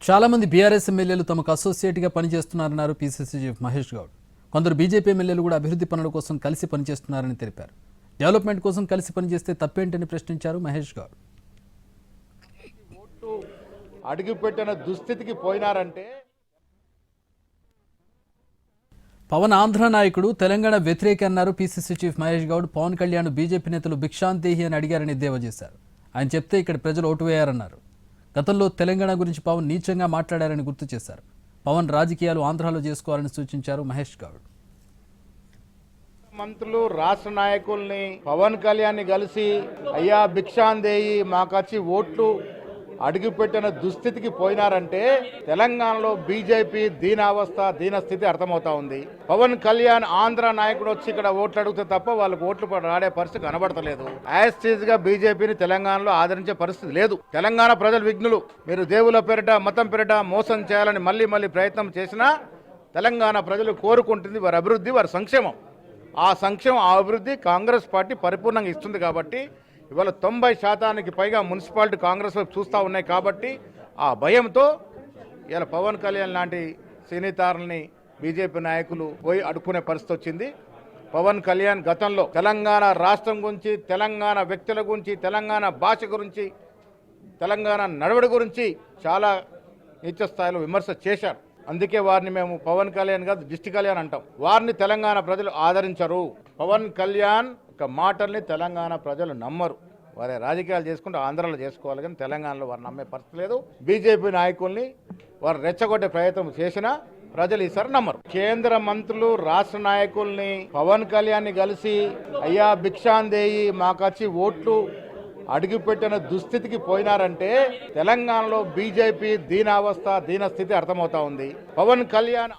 చాలా మంది బీఆర్ఎస్ ఎమ్మెల్యేలు తమకు అసోసియేట్గా పనిచేస్తున్నారన్నారు పీసీసీ చీఫ్ మహేష్ గౌడ్. కొందరు బీజేపీ ఎమ్మెల్యేలు కూడా అభివృద్ధి పనుల కోసం కలిసి పనిచేస్తున్నారని తెలిపారు. డెవలప్మెంట్ కోసం కలిసి పనిచేస్తే తప్పేంటని ప్రశ్నించారు మహేష్ గౌడ్. అడుగుపెట్టిన దుస్థితికి పోయినారంటే పవన్ ఆంధ్ర నాయకుడు, తెలంగాణ వ్యతిరేకి అన్నారు PCC chief Mahesh Goud. Pawan Kalyan BJP నేతలు భిక్షాందేహి అని అడిగారని ఎద్దేవా చేశారు. ఆయన చెప్తే ఇక్కడ ప్రజలు ఓటు వేయారన్నారు. గతంలో తెలంగాణ గురించి పవన్ నీచంగా మాట్లాడారని గుర్తు చేశారు. పవన్ రాజకీయాలు ఆంధ్రాలో చేసుకోవాలని సూచించారు మహేష్ గౌడ్. మంత్రులు, రాష్ట్ర నాయకుల్ని పవన్ కళ్యాణ్ కలిసి అయ్యా భిక్షాందేయి మాకొచ్చి ఓట్లు అడుగుపెట్టిన దుస్థితికి పోయినారంటే తెలంగాణలో బీజేపీ దీనావస్థ, దీనస్థితి అర్థమవుతా ఉంది. పవన్ కళ్యాణ్ ఆంధ్ర నాయకుడు వచ్చి ఇక్కడ ఓట్లు అడిగితే తప్ప వాళ్ళకు ఓట్లు రాడే పరిస్థితి కనబడతలేదు. యాజ్ గా బీజేపీని తెలంగాణలో ఆదరించే పరిస్థితి లేదు. తెలంగాణ ప్రజలు విఘ్నులు. మీరు దేవుల పేరిట, మతం పేరిట మోసం చేయాలని మళ్ళీ ప్రయత్నం చేసినా తెలంగాణ ప్రజలు కోరుకుంటుంది వారి అభివృద్ధి, వారి సంక్షేమం. ఆ సంక్షేమం, ఆ అభివృద్ధి కాంగ్రెస్ పార్టీ పరిపూర్ణంగా ఇస్తుంది. కాబట్టి ఇవాళ 90% పైగా మున్సిపాలిటీ కాంగ్రెస్ వైపు చూస్తూ ఉన్నాయి. కాబట్టి ఆ భయంతో ఇవాళ పవన్ కళ్యాణ్ లాంటి సినీతారుల్ని బీజేపీ నాయకులు పోయి అడుక్కునే పరిస్థితి వచ్చింది. పవన్ కళ్యాణ్ గతంలో తెలంగాణ రాష్ట్రం గురించి, తెలంగాణ వ్యక్తుల గురించి, తెలంగాణ భాష గురించి, తెలంగాణ నడవడి గురించి చాలా నీచ స్థాయిలో విమర్శ చేశారు. అందుకే వారిని మేము పవన్ కళ్యాణ్ కాదు, దిష్టి కళ్యాణ్ అంటాం. వారిని తెలంగాణ ప్రజలు ఆదరించరు. పవన్ కళ్యాణ్ ఒక మాటల్ని తెలంగాణ ప్రజలు నమ్మరు. వారి రాజకీయాలు చేసుకుంటూ ఆంధ్రాలో చేసుకోవాలి, కానీ తెలంగాణలో వారు నమ్మే పరిస్థితి లేదు. బీజేపీ నాయకుల్ని వారు రెచ్చగొట్టే ప్రయత్నం చేసినా ప్రజలు ఈసారి నమ్మరు. కేంద్ర మంత్రులు, రాష్ట్ర నాయకుల్ని పవన్ కళ్యాణ్ కలిసి అయ్యా భిక్షాందేయి మాకొచ్చి ఓట్లు అడుగుపెట్టిన దుస్థితికి పోయినారంటే తెలంగాణలో బీజేపీ దీనావస్థ, దీనస్థితి అర్థమవుతా ఉంది. పవన్ కళ్యాణ్